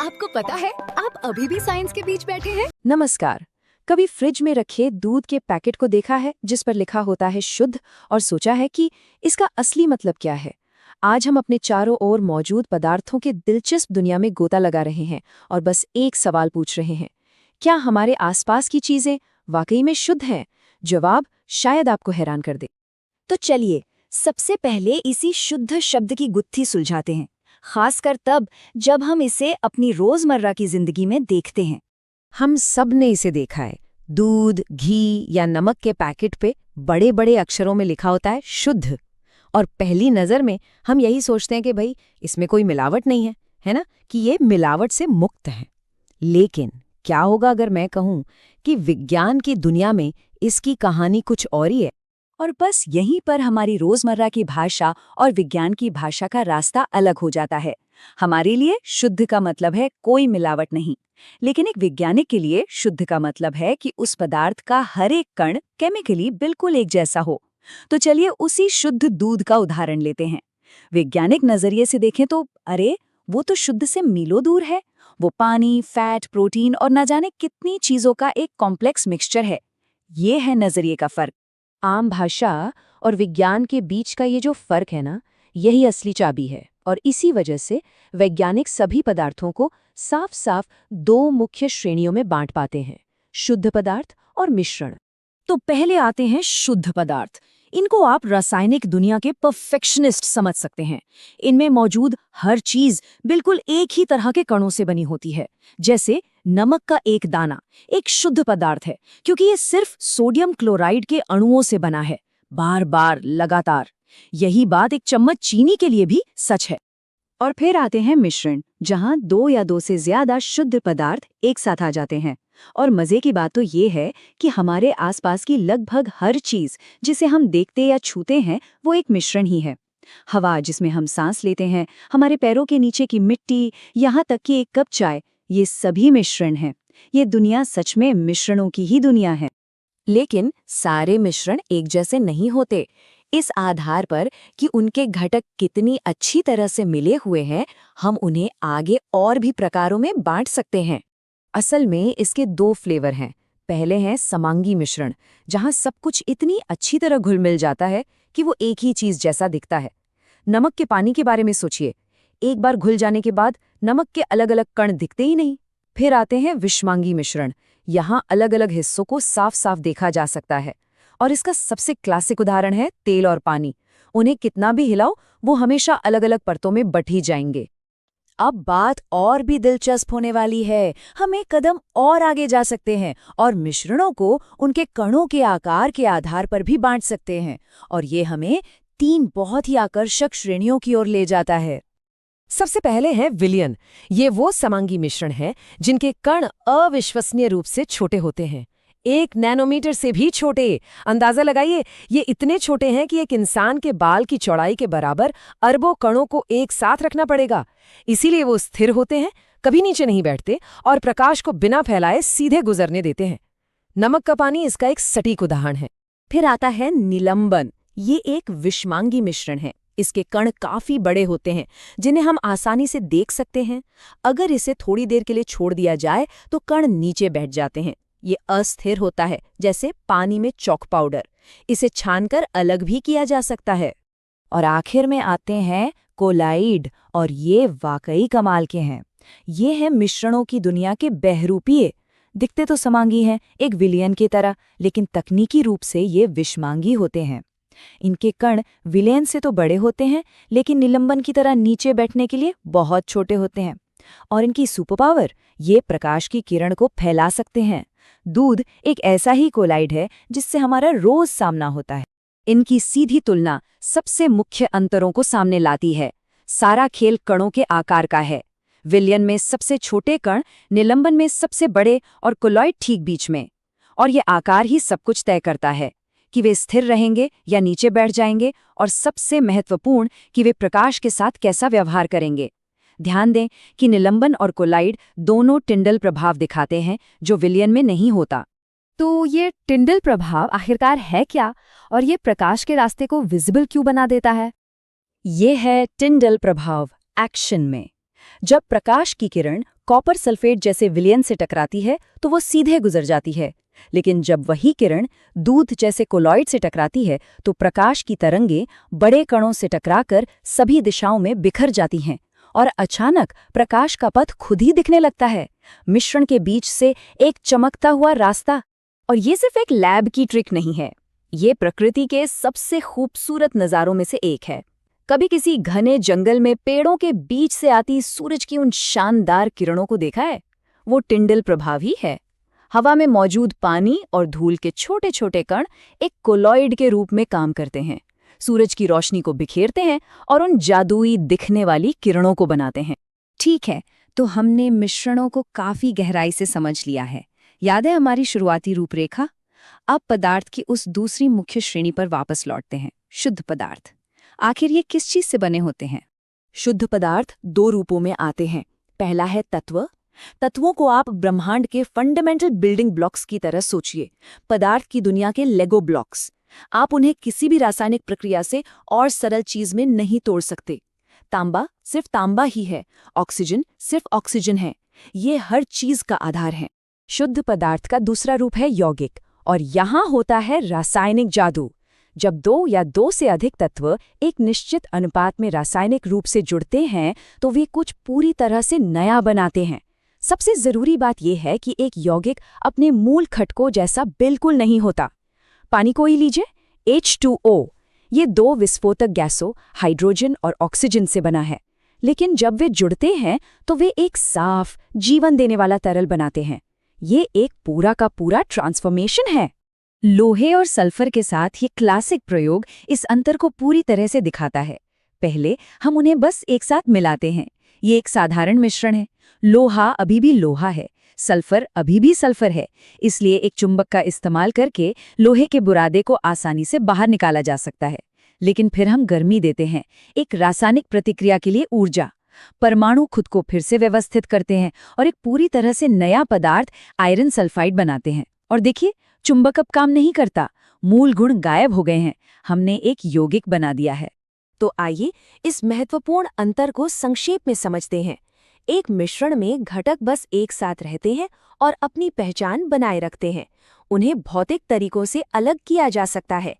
आपको पता है आप अभी भी साइंस के बीच बैठे हैं। नमस्कार। कभी फ्रिज में रखे दूध के पैकेट को देखा है जिस पर लिखा होता है शुद्ध और सोचा है कि इसका असली मतलब क्या है? आज हम अपने चारों ओर मौजूद पदार्थों के दिलचस्प दुनिया में गोता लगा रहे हैं और बस एक सवाल पूछ रहे हैं, क्या हमारे आसपास की चीजें वाकई में शुद्ध हैं? जवाब शायद आपको हैरान कर दे। तो चलिए सबसे पहले इसी शुद्ध शब्द की गुत्थी सुलझाते हैं, खासकर तब जब हम इसे अपनी रोजमर्रा की जिंदगी में देखते हैं। हम सब ने इसे देखा है। दूध, घी या नमक के पैकेट पे बड़े बड़े अक्षरों में लिखा होता है शुद्ध, और पहली नज़र में हम यही सोचते हैं कि भाई इसमें कोई मिलावट नहीं है ना, कि ये मिलावट से मुक्त है। लेकिन क्या होगा अगर मैं कहूँ कि विज्ञान की दुनिया में इसकी कहानी कुछ और ही है? और बस यहीं पर हमारी रोजमर्रा की भाषा और विज्ञान की भाषा का रास्ता अलग हो जाता है। हमारे लिए शुद्ध का मतलब है कोई मिलावट नहीं, लेकिन एक वैज्ञानिक के लिए शुद्ध का मतलब है कि उस पदार्थ का हर एक कण केमिकली बिल्कुल एक जैसा हो। तो चलिए उसी शुद्ध दूध का उदाहरण लेते हैं। वैज्ञानिक नजरिए से देखें तो अरे वो तो शुद्ध से मीलों दूर है। वो पानी, फैट, प्रोटीन और न जाने कितनी चीजों का एक कॉम्प्लेक्स मिक्सचर है। ये है नजरिए का फर्क। आम भाषा और विज्ञान के बीच का ये जो फर्क है ना, यही असली चाबी है। और इसी वजह से वैज्ञानिक सभी पदार्थों को साफ साफ दो मुख्य श्रेणियों में बांट पाते हैं, शुद्ध पदार्थ और मिश्रण। तो पहले आते हैं शुद्ध पदार्थ। इनको आप रासायनिक दुनिया के परफेक्शनिस्ट समझ सकते हैं। इनमें मौजूद हर चीज बिल्कुल एक ही तरह के कणों से बनी होती है। जैसे नमक का एक दाना एक शुद्ध पदार्थ है, क्योंकि ये सिर्फ सोडियम क्लोराइड के अणुओं से बना है, बार बार लगातार। यही बात एक चम्मच चीनी के लिए भी सच है। और फिर आते हैं मिश्रण, जहां दो या दो से ज्यादा शुद्ध पदार्थ एक साथ आ जाते हैं। और मजे की बात तो ये है कि हमारे आसपास की लगभग हर चीज जिसे हम देखते या छूते हैं वो एक मिश्रण ही है। हवा जिसमें हम सांस लेते हैं, हमारे पैरों के नीचे की मिट्टी, यहाँ तक कि एक कप चाय, ये सभी मिश्रण हैं। ये दुनिया सच में मिश्रणों की ही दुनिया है। लेकिन सारे मिश्रण एक जैसे नहीं होते। इस आधार पर कि उनके घटक कितनी अच्छी तरह से मिले हुए हैं, हम उन्हें आगे और भी प्रकारों में बांट सकते हैं। असल में इसके दो फ्लेवर हैं। पहले है समांगी मिश्रण, जहां सब कुछ इतनी अच्छी तरह घुल मिल जाता है कि वो एक ही चीज जैसा दिखता है। नमक के पानी के बारे में सोचिए, एक बार घुल जाने के बाद नमक के अलग अलग कण दिखते ही नहीं। फिर आते हैं विषमांगी मिश्रण, यहाँ अलग अलग हिस्सों को साफ साफ देखा जा सकता है। और इसका सबसे क्लासिक उदाहरण है तेल और पानी। उन्हें कितना भी हिलाओ, वो हमेशा अलग अलग परतों में बट ही जाएंगे। अब बात और भी दिलचस्प होने वाली है। हम एक कदम और आगे जा सकते हैं और मिश्रणों को उनके कणों के आकार के आधार पर भी बांट सकते हैं। और ये हमें तीन बहुत ही आकर्षक श्रेणियों की ओर ले जाता है। सबसे पहले है विलयन। ये वो समांगी मिश्रण है जिनके कण अविश्वसनीय रूप से छोटे होते हैं, 1 नैनोमीटर से भी छोटे। अंदाजा लगाइए, ये इतने छोटे हैं कि एक इंसान के बाल की चौड़ाई के बराबर अरबों कणों को एक साथ रखना पड़ेगा। इसीलिए वो स्थिर होते हैं, कभी नीचे नहीं बैठते और प्रकाश को बिना फैलाए सीधे गुजरने देते हैं। नमक का पानी इसका एक सटीक उदाहरण है। फिर आता है निलंबन। ये एक विषमांगी मिश्रण है। इसके कण काफी बड़े होते हैं, जिन्हें हम आसानी से देख सकते हैं। अगर इसे थोड़ी देर के लिए छोड़ दिया जाए तो कण नीचे बैठ जाते हैं। ये अस्थिर होता है, जैसे पानी में चॉक पाउडर। इसे छानकर अलग भी किया जा सकता है। और आखिर में आते हैं कोलाइड, और ये वाकई कमाल के हैं। ये हैं मिश्रणों की दुनिया के बहरूपीय। दिखते तो समांगी हैं, एक विलयन की तरह, लेकिन तकनीकी रूप से ये विषमांगी होते हैं। इनके कण विलयन से तो बड़े होते हैं, लेकिन निलंबन की तरह नीचे बैठने के लिए बहुत छोटे होते हैं। और इनकी सुपर पावर, ये प्रकाश की किरण को फैला सकते हैं। दूध एक ऐसा ही कोलाइड है जिससे हमारा रोज सामना होता है। इनकी सीधी तुलना सबसे मुख्य अंतरों को सामने लाती है। सारा खेल कणों के आकार का है। विलयन में सबसे छोटे कण, निलंबन में सबसे बड़े और कोलॉइड ठीक बीच में। और ये आकार ही सब कुछ तय करता है कि वे स्थिर रहेंगे या नीचे बैठ जाएंगे, और सबसे महत्वपूर्ण कि वे प्रकाश के साथ कैसा व्यवहार करेंगे। ध्यान दें कि निलंबन और कोलाइड दोनों टिंडल प्रभाव दिखाते हैं, जो विलयन में नहीं होता। तो ये टिंडल प्रभाव आखिरकार है क्या, और ये प्रकाश के रास्ते को विजिबल क्यों बना देता है? ये है टिंडल प्रभाव एक्शन में। जब प्रकाश की किरण कॉपर सल्फेट जैसे विलयन से टकराती है तो वो सीधे गुजर जाती है, लेकिन जब वही किरण दूध जैसे कोलॉइड से टकराती है तो प्रकाश की तरंगें बड़े कणों से टकराकर सभी दिशाओं में बिखर जाती हैं और अचानक प्रकाश का पथ खुद ही दिखने लगता है, मिश्रण के बीच से एक चमकता हुआ रास्ता। और ये सिर्फ एक लैब की ट्रिक नहीं है, ये प्रकृति के सबसे खूबसूरत नज़ारों में से एक है। कभी किसी घने जंगल में पेड़ों के बीच से आती सूरज की उन शानदार किरणों को देखा है? वो टिंडल प्रभाव ही है। हवा में मौजूद पानी और धूल के छोटे छोटे कण एक कोलॉइड के रूप में काम करते हैं, सूरज की रोशनी को बिखेरते हैं और उन जादुई दिखने वाली किरणों को बनाते हैं। ठीक है, तो हमने मिश्रणों को काफी गहराई से समझ लिया है। याद है हमारी शुरुआती रूपरेखा? अब पदार्थ की उस दूसरी मुख्य श्रेणी पर वापस लौटते हैं, शुद्ध पदार्थ। आखिर ये किस चीज से बने होते हैं? शुद्ध पदार्थ दो रूपों में आते हैं। पहला है तत्व। तत्वों को आप ब्रह्मांड के फंडामेंटल बिल्डिंग ब्लॉक्स की तरह सोचिए, पदार्थ की दुनिया के लेगो ब्लॉक्स। आप उन्हें किसी भी रासायनिक प्रक्रिया से और सरल चीज में नहीं तोड़ सकते। तांबा सिर्फ तांबा ही है, ऑक्सीजन सिर्फ ऑक्सीजन है, ये हर चीज का आधार है। शुद्ध पदार्थ का दूसरा रूप है यौगिक, और यहाँ होता है रासायनिक जादू। जब दो या दो से अधिक तत्व एक निश्चित अनुपात में रासायनिक रूप से जुड़ते हैं तो वे कुछ पूरी तरह से नया बनाते हैं। सबसे जरूरी बात यह है कि एक यौगिक अपने मूल घटकों जैसा बिल्कुल नहीं होता। पानी को ही लीजिए, H2O, ये दो विस्फोटक गैसों हाइड्रोजन और ऑक्सीजन से बना है, लेकिन जब वे जुड़ते हैं तो वे एक साफ जीवन देने वाला तरल बनाते हैं। ये एक पूरा का पूरा ट्रांसफॉर्मेशन है। लोहे और सल्फर के साथ ये क्लासिक प्रयोग इस अंतर को पूरी तरह से दिखाता है। पहले हम उन्हें बस एक साथ मिलाते हैं। ये एक साधारण मिश्रण है। लोहा अभी भी लोहा है, सल्फर अभी भी सल्फर है, इसलिए एक चुंबक का इस्तेमाल करके लोहे के बुरादे को आसानी से बाहर निकाला जा सकता है। लेकिन फिर हम गर्मी देते हैं, एक रासायनिक प्रतिक्रिया के लिए ऊर्जा। परमाणु खुद को फिर से व्यवस्थित करते हैं और एक पूरी तरह से नया पदार्थ आयरन सल्फाइड बनाते हैं। और देखिए, चुंबक अब काम नहीं करता, मूल गुण गायब हो गए हैं, हमने एक यौगिक बना दिया है। तो आइए इस महत्वपूर्ण अंतर को संक्षेप में समझते हैं। एक मिश्रण में घटक बस एक साथ रहते हैं और अपनी पहचान बनाए रखते हैं। उन्हें भौतिक तरीकों से अलग किया जा सकता है।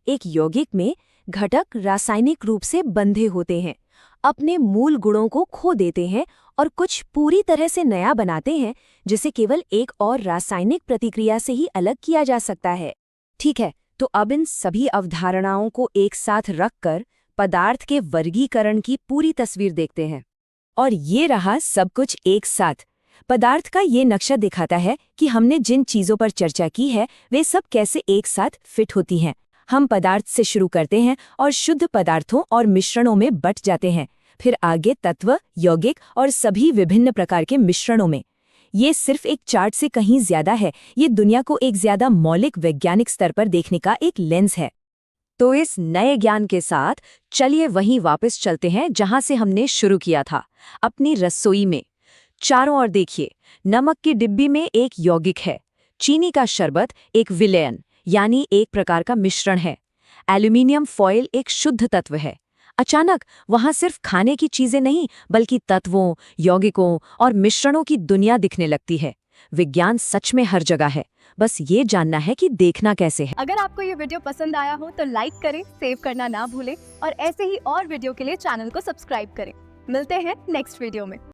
एक यौगिक में घटक रासायनिक रूप से बंधे होते हैं, अपने मूल गुणों को खो देते हैं और कुछ पूरी तरह से नया बनाते हैं, जिसे केवल एक और रासायनिक प्रतिक्रिया से ही अलग किया जा सकता है। ठीक है, तो अब इन सभी अवधारणाओं को एक साथ रखकर पदार्थ के वर्गीकरण की पूरी तस्वीर देखते हैं। और ये रहा सब कुछ एक साथ। पदार्थ का ये नक्शा दिखाता है कि हमने जिन चीजों पर चर्चा की है वे सब कैसे एक साथ फिट होती हैं। हम पदार्थ से शुरू करते हैं और शुद्ध पदार्थों और मिश्रणों में बट जाते हैं, फिर आगे तत्व, यौगिक और सभी विभिन्न प्रकार के मिश्रणों में। ये सिर्फ एक चार्ट से कहीं ज्यादा है, ये दुनिया को एक ज्यादा मौलिक वैज्ञानिक स्तर पर देखने का एक लेंस है। तो इस नए ज्ञान के साथ चलिए वहीं वापस चलते हैं जहां से हमने शुरू किया था, अपनी रसोई में। चारों ओर देखिए, नमक की डिब्बी में एक यौगिक है, चीनी का शरबत एक विलयन यानी एक प्रकार का मिश्रण है, एल्यूमिनियम फॉयल एक शुद्ध तत्व है। अचानक वहां सिर्फ खाने की चीजें नहीं बल्कि तत्वों, यौगिकों और मिश्रणों की दुनिया दिखने लगती है। विज्ञान सच में हर जगह है, बस ये जानना है कि देखना कैसे है। अगर आपको ये वीडियो पसंद आया हो तो लाइक करें, सेव करना ना भूलें और ऐसे ही और वीडियो के लिए चैनल को सब्सक्राइब करें। मिलते हैं नेक्स्ट वीडियो में।